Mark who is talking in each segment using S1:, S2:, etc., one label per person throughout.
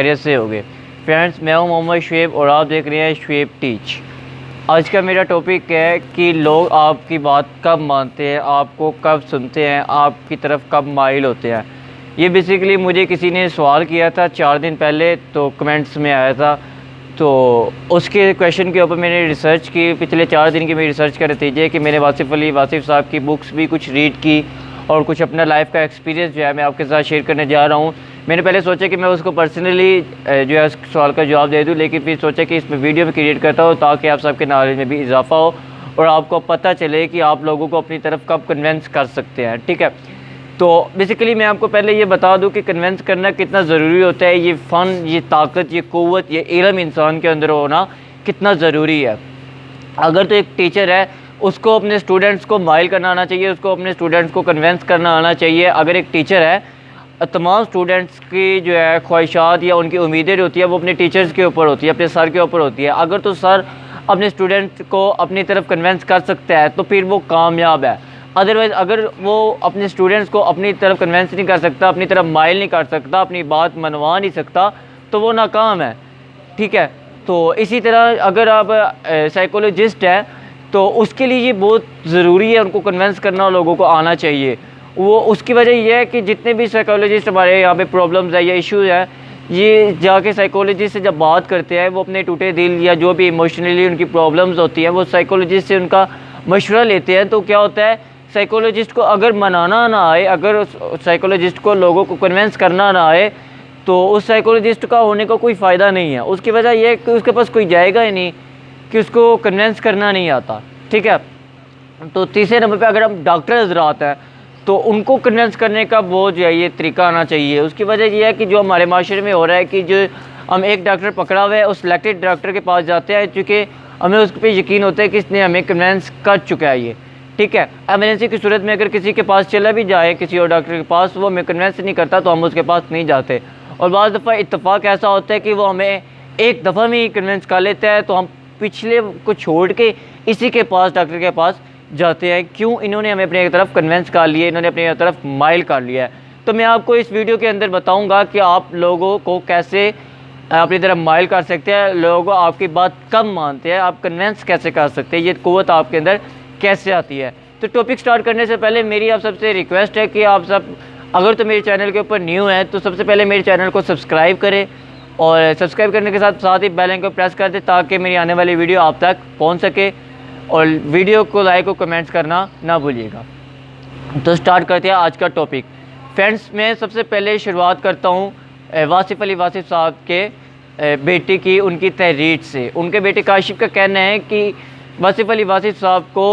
S1: खैरियत से होगे। फ्रेंड्स, मैं हूं मोहम्मद शुएब और आप देख रहे हैं शुएब टीच। आज का मेरा टॉपिक है कि लोग आपकी बात कब मानते हैं, आपको कब सुनते हैं, आपकी तरफ कब माइल होते हैं। ये बेसिकली मुझे किसी ने सवाल किया था 4 दिन पहले, तो कमेंट्स में आया था, तो उसके क्वेश्चन के ऊपर मैंने रिसर्च की। पिछले 4 दिन की मेरी रिसर्च का नतीजे है कि मैंने वासिफ़ साहब की बुक्स भी कुछ रीड की और कुछ अपना लाइफ का एक्सपीरियंस जो है मैं आपके साथ शेयर करने जा रहा हूँ। मैंने पहले सोचा कि मैं उसको पर्सनली जो है उस सवाल का जवाब दे दूँ, लेकिन फिर सोचा कि इसमें वीडियो में क्रिएट करता हूँ ताकि आप सबके नॉलेज में भी इजाफा हो और आपको पता चले कि आप लोगों को अपनी तरफ कब कन्विंस कर सकते हैं। ठीक है, तो बेसिकली मैं आपको पहले ये बता दूं कि कन्विंस करना कितना ज़रूरी होता है। ये फ़न, ये ताकत, ये क़ुव्वत, ये इल्म इंसान के अंदर होना कितना ज़रूरी है। अगर तो एक टीचर है, उसको अपने स्टूडेंट्स को माइल करना आना चाहिए, उसको अपने स्टूडेंट्स को कन्विंस करना आना चाहिए। अगर एक टीचर है, तमाम स्टूडेंट्स की जो है ख्वाहिशात या उनकी उम्मीदें होती है वो अपने टीचर्स के ऊपर होती है, अपने सर के ऊपर होती है। अगर तो सर अपने स्टूडेंट्स को अपनी तरफ कन्विंस कर सकता है तो फिर वो कामयाब है। अदरवाइज़ अगर वो अपने स्टूडेंट्स को अपनी तरफ कन्विंस नहीं कर सकता, अपनी तरफ माइल नहीं कर सकता, अपनी बात मनवा नहीं सकता, तो वो नाकाम है। ठीक है, तो इसी तरह अगर आप साइकोलॉजिस्ट हैं तो उसके लिए ये बहुत ज़रूरी है, उनको कन्विंस करना लोगों को आना चाहिए। वो उसकी वजह यह है कि जितने भी साइकोलॉजिस्ट हमारे यहाँ पे प्रॉब्लम्स है या इश्यूज़ है, ये जाके साइकोलॉजिस्ट से जब बात करते हैं, वो अपने टूटे दिल या जो भी इमोशनली उनकी प्रॉब्लम्स होती हैं वो साइकोलॉजिस्ट से उनका मशवरा लेते हैं। तो क्या होता है, साइकोलॉजिस्ट को अगर मनाना ना आए, अगर साइकोलॉजिस्ट को लोगों को कन्विंस करना ना आए, तो उस साइकोलॉजिस्ट का होने का कोई फ़ायदा नहीं है। उसकी वजह यह है कि उसके पास कोई जाएगा ही नहीं, कि उसको कन्विंस करना नहीं आता। ठीक है, तो तीसरे नंबर पे अगर हम डॉक्टर हज़रात हैं तो उनको कन्विंस करने का वो जो है ये तरीका आना चाहिए। उसकी वजह यह है कि जो हमारे माशरे में हो रहा है कि जो हम एक डॉक्टर पकड़ा हुआ है, उस सिलेक्टेड डॉक्टर के पास जाते हैं चूँकि हमें उस पर यकीन होता है कि इसने हमें कन्विंस कर चुका है ये। ठीक है, एमरजेंसी की सूरत में अगर किसी के पास चला भी जाए, किसी और डॉक्टर के पास, वो हमें कन्विंस नहीं करता तो हम उसके पास नहीं जाते। और बाज़ दफ़ा इत्तेफाक ऐसा होता है कि वो हमें एक दफ़ा में ही कन्विंस कर लेता है, तो हम पिछले को छोड़ के इसी के पास, डॉक्टर के पास जाते हैं। क्यों? इन्होंने हमें अपनी तरफ कन्विंस कर लिया, इन्होंने अपनी तरफ माइल कर लिया है। तो मैं आपको इस वीडियो के अंदर बताऊंगा कि आप लोगों को कैसे अपनी तरफ माइल कर सकते हैं, लोगों आपकी बात कब मानते हैं, आप कन्विंस कैसे कर सकते हैं, ये क़ुव्वत आपके अंदर कैसे आती है। तो टॉपिक स्टार्ट करने से पहले मेरी आप सबसे रिक्वेस्ट है कि आप सब अगर तो मेरे चैनल के ऊपर न्यू हैं तो सबसे पहले मेरे चैनल को सब्सक्राइब करें और सब्सक्राइब करने के साथ ही बेल आइकन को प्रेस कर दें ताकि मेरी आने वाली वीडियो आप तक पहुंच सके, और वीडियो को लाइक और कमेंट्स करना ना भूलिएगा। तो स्टार्ट करते हैं आज का टॉपिक। फ्रेंड्स, मैं सबसे पहले शुरुआत करता हूँ वासिफ़ साहब के बेटे की, उनकी तहरीर से। उनके बेटे काशिफ का कहना है कि वासिफ़ साहब को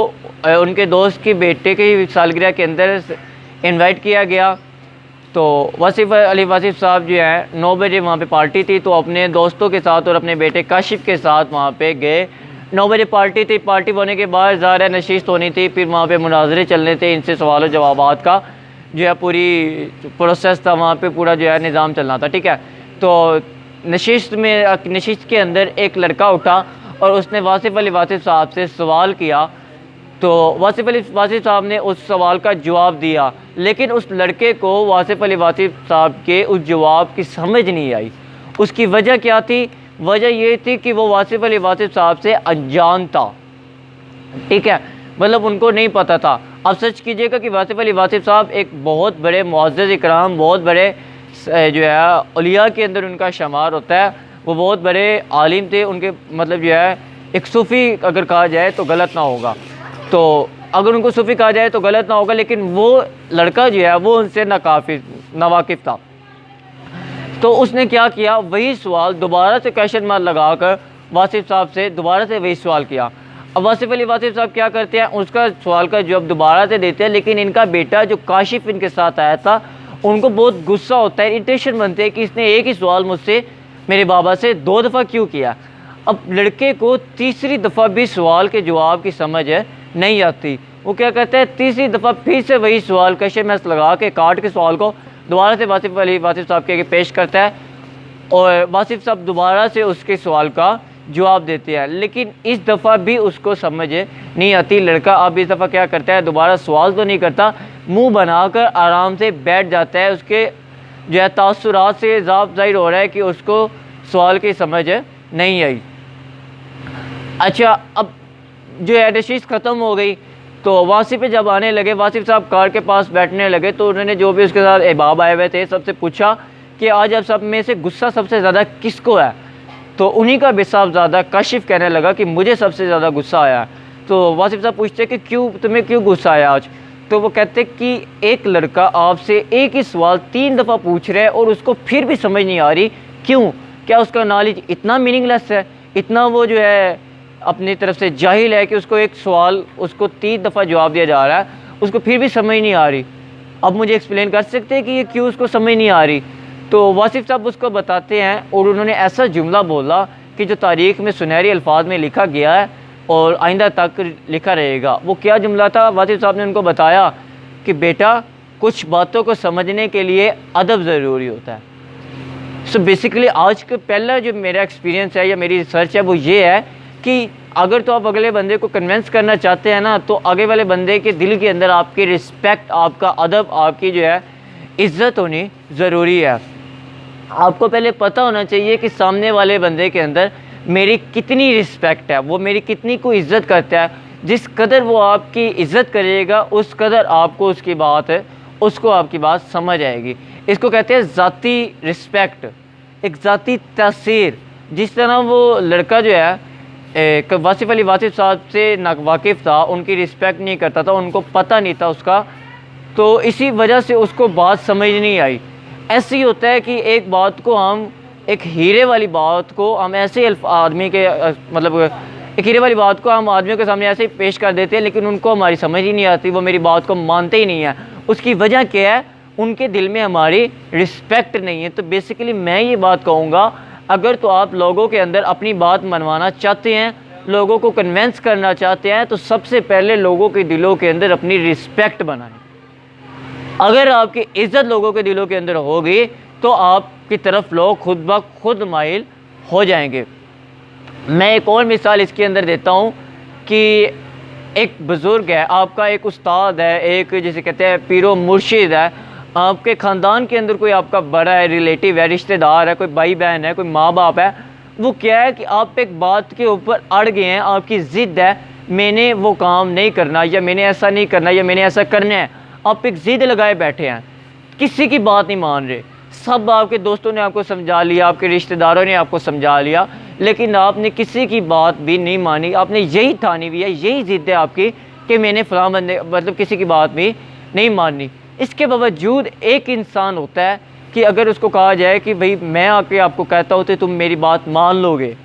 S1: उनके दोस्त की बेटे की सालगिरह के अंदर इनवाइट किया गया। तो वासिफ़ साहब जो है 9 बजे वहाँ पे पार्टी थी, तो अपने दोस्तों के साथ और अपने बेटे काशिफ के साथ वहाँ पे गए। 9 बजे पार्टी थी, पार्टी होने के बाद ज़ाहिर नशिस्त होनी थी, फिर वहाँ पे मुनाजरे चलने थे, इनसे सवाल जवाबात का जो है पूरी प्रोसेस था, वहाँ पे पूरा जो है निज़ाम चलना था। ठीक है, तो नशिस्त के अंदर एक लड़का उठा और उसने वासिफ़ साहब से सवाल किया। तो वासिफ़ साहब ने उस सवाल का जवाब दिया, लेकिन उस लड़के को वासिफ़ साहब के उस जवाब की समझ नहीं आई। उसकी वजह क्या थी? वजह ये थी कि वो वासिफ़ साहब से अनजान था। ठीक है, मतलब उनको नहीं पता था। अब सच कीजिएगा कि वासिफ़ साहब एक बहुत बड़े मुअज़्ज़ज़ इकराम, बहुत बड़े जो है औलिया के अंदर उनका शुमार होता है। वो बहुत बड़े आलिम थे। उनके मतलब जो है एक सूफ़ी अगर कहा जाए तो गलत ना होगा, तो अगर उनको सूफ़ी कहा जाए तो गलत ना होगा, लेकिन वो लड़का जो है वो उनसे नावाकिफ़ था। तो उसने क्या किया, वही सवाल दोबारा से क्वेश्चन मार्क लगाकर वासिफ़ साहब से दोबारा से वही सवाल किया। अब वासिफ़ साहब क्या करते हैं, उसका सवाल का जवाब दोबारा से देते हैं, लेकिन इनका बेटा जो काशिफ इनके साथ आया था, उनको बहुत गुस्सा होता है, इरिटेशन बनते हैं कि इसने एक ही सवाल मुझसे, मेरे बाबा से 2 दफ़ा क्यों किया। अब लड़के को तीसरी दफ़ा भी सवाल के जवाब की समझ नहीं आती। वो क्या कहता है, तीसरी दफ़ा फिर से वही सवाल क्वेश्चन मार्क लगा के काट के सवाल को दोबारा से वासिफ़ साहब के आगे पेश करता है, और वासिफ़ साहब दोबारा से उसके सवाल का जवाब देते हैं, लेकिन इस दफ़ा भी उसको समझ नहीं आती। लड़का अब इस दफ़ा क्या करता है, दोबारा सवाल तो नहीं करता, मुंह बनाकर आराम से बैठ जाता है उसके जो है तासुरात से साफ ज़ाहिर हो रहा है कि उसको सवाल की समझ नहीं आई। अच्छा, अब जो है नशीस ख़त्म हो गई तो वासिफ़ पे जब आने लगे, वासिफ़ साहब कार के पास बैठने लगे तो उन्होंने जो भी उसके साथ अहबाब आए हुए थे सबसे पूछा कि आज आप सब में से गुस्सा सबसे ज़्यादा किसको है। तो उन्हीं का भी साहबज़ादा काशिफ़ कहने लगा कि मुझे सबसे ज़्यादा गुस्सा आया। तो वासिफ़ साहब पूछते कि तुम्हें क्यों गुस्सा आया आज। तो वो कहते कि एक लड़का आपसे एक ही सवाल 3 दफ़ा पूछ रहा है और उसको फिर भी समझ नहीं आ रही, क्यों? क्या उसका नॉलेज इतना मीनिंगलेस है, इतना वो जो है अपनी तरफ से जाहिल है कि उसको एक सवाल उसको 3 दफ़ा जवाब दिया जा रहा है, उसको फिर भी समझ नहीं आ रही। अब मुझे एक्सप्लेन कर सकते हैं कि ये क्यों उसको समझ नहीं आ रही? तो वासिफ़ साहब उसको बताते हैं और उन्होंने ऐसा जुमला बोला कि जो तारीख़ में सुनहरी अल्फाज में लिखा गया है और आइंदा तक लिखा रहेगा। वो क्या जुमला था? वासिफ़ साहब ने उनको बताया कि बेटा, कुछ बातों को समझने के लिए अदब ज़रूरी होता है। सो बेसिकली आज का पहला जो मेरा एक्सपीरियंस है या मेरी रिसर्च है वो ये है कि अगर तो आप अगले बंदे को कन्विंस करना चाहते हैं ना, तो आगे वाले बंदे के दिल के अंदर आपकी रिस्पेक्ट, आपका अदब, आपकी जो है इज़्ज़त होनी ज़रूरी है। आपको पहले पता होना चाहिए कि सामने वाले बंदे के अंदर मेरी कितनी रिस्पेक्ट है, वो मेरी कितनी को इज़्ज़त करता है। जिस कदर वो आपकी इज़्ज़त करेगा उस कदर आपको उसकी बात है, उसको आपकी बात समझ आएगी। इसको कहते हैं ज़ाती रिस्पेक्ट, एक ज़ाती तासीर। जिस तरह वो लड़का जो है वासिफ़ अली वासिफ़ साहब से नावाकिफ़ था, उनकी रिस्पेक्ट नहीं करता था, उनको पता नहीं था उसका, तो इसी वजह से उसको बात समझ नहीं आई। ऐसे ही होता है कि एक बात को हम, एक हीरे वाली बात को हम ऐसे आदमी के मतलब एक हीरे वाली बात को हम आदमियों के सामने ऐसे ही पेश कर देते हैं, लेकिन उनको हमारी समझ ही नहीं आती, वो मेरी बात को मानते ही नहीं है। उसकी वजह क्या है? उनके दिल में हमारी रिस्पेक्ट नहीं है। तो बेसिकली मैं ये बात कहूँगा, अगर तो आप लोगों के अंदर अपनी बात मनवाना चाहते हैं, लोगों को कन्विंस करना चाहते हैं, तो सबसे पहले लोगों के दिलों के अंदर अपनी रिस्पेक्ट बनाएं। अगर आपकी इज़्ज़त लोगों के दिलों के अंदर होगी तो आपकी तरफ लोग खुद ब खुद माइल हो जाएंगे। मैं एक और मिसाल इसके अंदर देता हूँ कि एक बुज़ुर्ग है, आपका एक उस्ताद है, एक जिसे कहते हैं पीरो मुर्शिद है, आपके ख़ानदान के अंदर कोई आपका बड़ा है, रिलेटिव है, रिश्तेदार है, कोई भाई बहन है, कोई माँ बाप है। वो क्या है कि आप एक बात के ऊपर अड़ गए हैं, आपकी ज़िद है, मैंने वो काम नहीं करना, या मैंने ऐसा नहीं करना, या मैंने ऐसा करना है। आप एक ज़िद लगाए बैठे हैं, किसी की बात नहीं मान रहे। सब आपके दोस्तों ने आपको समझा लिया, आपके रिश्तेदारों ने आपको समझा लिया, लेकिन आपने किसी की बात भी नहीं मानी। आपने यही ठानी हुई है, यही ज़िद है आपकी कि मैंने फ़लाँ बंदे मतलब किसी की बात भी नहीं माननी। इसके बावजूद एक इंसान होता है कि अगर उसको कहा जाए कि भाई मैं आके आपको कहता हूँ तो तुम मेरी बात मान लोगे,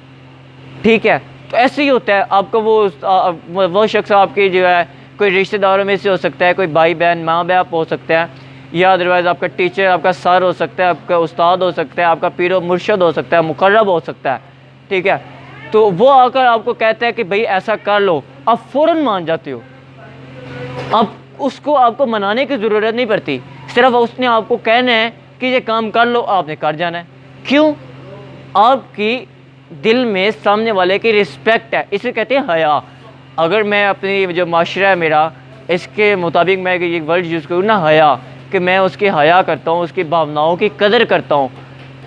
S1: ठीक है, तो ऐसे ही होता है। आपका वो शख्स आपके जो है कोई रिश्तेदारों में से हो सकता है, कोई भाई बहन माँ बाप हो सकता है, या अदरवाइज़ आपका टीचर, आपका सर हो सकता है, आपका उस्ताद हो सकता है, आपका पीरो मुर्शद हो सकता है, मुकर्रब हो सकता है, ठीक है। तो वो आकर आपको कहता है कि भाई ऐसा कर लो, आप फ़ौरन मान जाते हो। अब उसको आपको मनाने की ज़रूरत नहीं पड़ती, सिर्फ उसने आपको कहना है कि ये काम कर लो, आपने कर जाना है। क्यों? आपकी दिल में सामने वाले की रिस्पेक्ट है, इसे कहते हैं हया। अगर मैं अपनी जो माशरा है मेरा, इसके मुताबिक मैं ये वर्ड यूज़ करूँ ना, हया, कि मैं उसकी हया करता हूँ, उसकी भावनाओं की कदर करता हूँ,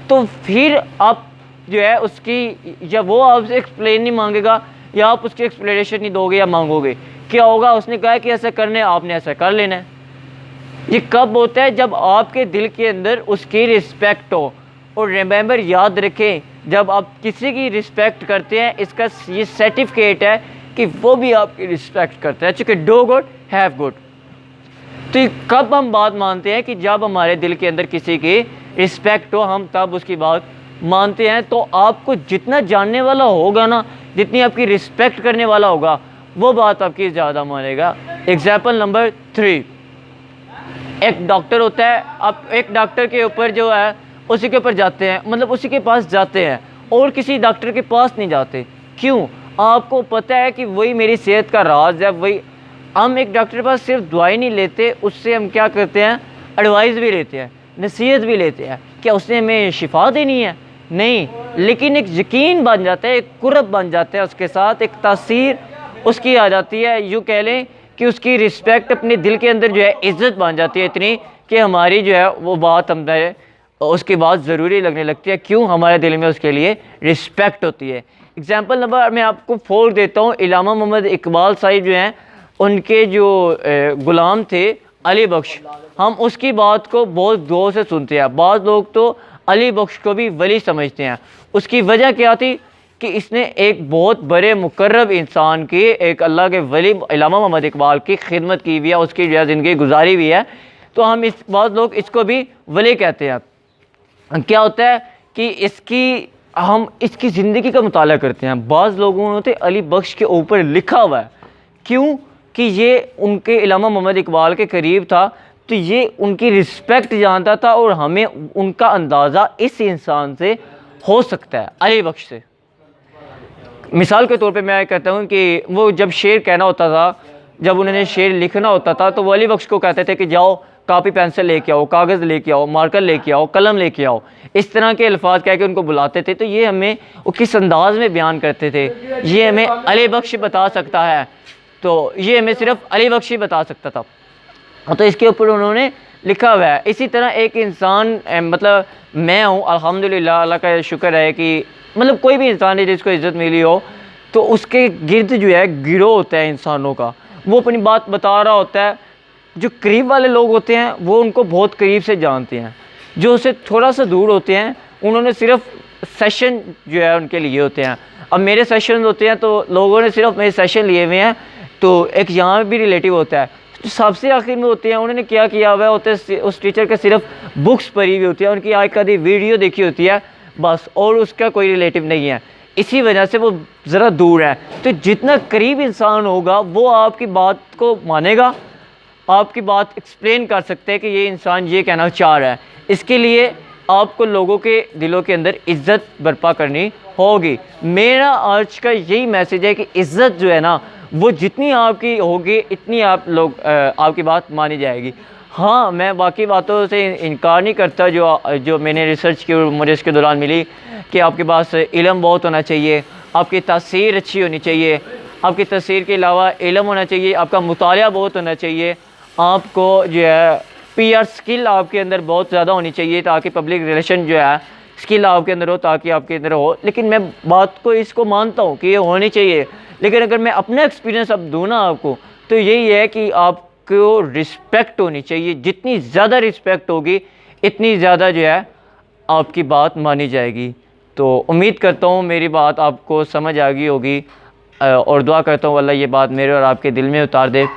S1: तो फिर आप जो है उसकी, या वो आपसे एक्सप्लेन नहीं मांगेगा, या आप उसकी एक्सप्लेनेशन नहीं दोगे या मांगोगे, क्या होगा? उसने कहा कि ऐसा करना है, आपने ऐसा कर लेना है। ये कब होता है? जब आपके दिल के अंदर उसकी रिस्पेक्ट हो। और रिमेंबर, याद रखें, जब आप किसी की रिस्पेक्ट करते हैं, इसका ये सर्टिफिकेट है कि वो भी आपकी रिस्पेक्ट करता है। चूँकि डू गुड हैव गुड। तो कब हम बात मानते हैं? कि जब हमारे दिल के अंदर किसी की रिस्पेक्ट हो, हम तब उसकी बात मानते हैं। तो आपको जितना जानने वाला होगा ना, जितनी आपकी रिस्पेक्ट करने वाला होगा, वो बात आपकी ज़्यादा मानेगा। एग्जाम्पल नंबर 3, एक डॉक्टर होता है, आप एक डॉक्टर के ऊपर जो है उसी के ऊपर जाते हैं, मतलब उसी के पास जाते हैं, और किसी डॉक्टर के पास नहीं जाते। क्यों? आपको पता है कि वही मेरी सेहत का राज है। वही हम एक डॉक्टर के पास सिर्फ दवाई नहीं लेते, उससे हम क्या करते हैं? एडवाइस भी लेते हैं, नसीहत भी लेते हैं। क्या उसने हमें शिफा देनी है? नहीं, लेकिन एक यकीन बन जाता है, एक कुर्ब बन जाता है उसके साथ, एक तासीर उसकी आ जाती है। यूँ कह लें कि उसकी रिस्पेक्ट अपने दिल के अंदर जो है इज़्ज़त बन जाती है इतनी कि हमारी जो है वो बात हम उसकी बात ज़रूरी लगने लगती है। क्यों? हमारे दिल में उसके लिए रिस्पेक्ट होती है। एग्ज़ाम्पल नंबर मैं आपको 4 देता हूँ। इलामा मोहम्मद इकबाल साहिब जो हैं, उनके जो ग़ुलाम थे अली बख्श, हम उसकी बात को बहुत गौर से सुनते हैं। बाज़ लोग तो अली बख्श को भी वली समझते हैं। उसकी वजह क्या थी कि इसने एक बहुत बड़े मुकर्रब इंसान की, एक अल्लाह के वली इलामा मोहम्मद इकबाल की खिदमत की हुई है, उसकी जो है ज़िंदगी गुजारी हुई है, तो हम इस बाज़ लोग इसको भी वली कहते हैं। क्या होता है कि हम इसकी ज़िंदगी का मुताला करते हैं। बाज़ लोगों ने अली बख्श के ऊपर लिखा हुआ है, क्यों कि ये उनके इलामा मोहम्मद इकबाल के करीब था, तो ये उनकी रिस्पेक्ट जानता था और हमें उनका अंदाज़ा इस इंसान से हो सकता है, अली बख्श से। मिसाल के तौर पे मैं कहता हूँ कि वो जब शेर कहना होता था, जब उन्होंने शेर लिखना होता था, तो वो अली बख्श को कहते थे कि जाओ कापी पेंसिल लेके आओ, कागज़ लेके आओ, मार्कर लेके आओ, कलम लेके आओ। इस तरह के अल्फाज कह के उनको बुलाते थे। तो ये हमें वो किस अंदाज में बयान करते थे, ये हमें अली बख्श बता सकता है। तो ये हमें सिर्फ अली बख्श ही बता सकता था। तो इसके ऊपर उन्होंने लिखा हुआ है। इसी तरह एक इंसान, मतलब मैं हूँ, अल्हम्दुलिल्लाह, अल्लाह का शुक्र है कि मतलब कोई भी इंसान है जिसको इज़्ज़त मिली हो, तो उसके गिर्द जो है गिरोह होता है इंसानों का, वो अपनी बात बता रहा होता है। जो करीब वाले लोग होते हैं वो उनको बहुत करीब से जानते हैं, जो उससे थोड़ा सा दूर होते हैं उन्होंने सिर्फ सेशन जो है उनके लिए होते हैं। अब मेरे सेशन होते हैं तो लोगों ने सिर्फ मेरे सेशन लिए हुए हैं, तो एक यहाँ भी रिलेटिव होता है। जो सबसे आखिर में होते हैं, उन्होंने क्या किया हुआ होता है, उस टीचर के सिर्फ बुक्स पढ़ी हुई होती है, उनकी आज कभी वीडियो देखी होती है बस, और उसका कोई रिलेटिव नहीं है। इसी वजह से वो ज़रा दूर है। तो जितना करीब इंसान होगा वो आपकी बात को मानेगा, आपकी बात एक्सप्लेन कर सकते हैं कि ये इंसान ये कहना चाह रहा है। इसके लिए आपको लोगों के दिलों के अंदर इज़्ज़त बर्पा करनी होगी। मेरा आज का यही मैसेज है कि इज़्ज़त जो है ना, वो जितनी आपकी होगी इतनी आपकी बात मानी जाएगी। हाँ, मैं बाकी बातों से इनकार नहीं करता जो मैंने रिसर्च की और मुझे इसके दौरान मिली, कि आपके पास इल्म बहुत होना चाहिए, आपकी तासीर अच्छी होनी चाहिए, आपकी तासीर के अलावा इल्म होना चाहिए, आपका मुतालिया बहुत होना चाहिए, आपको जो है PR स्किल आपके अंदर बहुत ज़्यादा होनी चाहिए, ताकि पब्लिक रिलेशन जो है स्किल आपके अंदर हो, ताकि आपके अंदर हो। लेकिन मैं बात को इसको मानता हूँ कि ये होनी चाहिए, लेकिन अगर मैं अपना एक्सपीरियंस अब दूँ ना आपको, तो यही है कि आपको रिस्पेक्ट होनी चाहिए। जितनी ज़्यादा रिस्पेक्ट होगी इतनी ज़्यादा जो है आपकी बात मानी जाएगी। तो उम्मीद करता हूँ मेरी बात आपको समझ आ गई होगी, और दुआ करता हूँ अल्लाह ये बात मेरे और आपके दिल में उतार दे।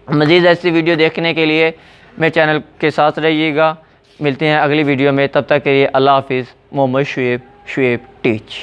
S1: मज़ीद ऐसी वीडियो देखने के लिए मेरे चैनल के साथ रहिएगा। मिलते हैं अगली वीडियो में, तब तक के लिए अल्लाह हाफिज़। मोहम्मद शुएब टीच।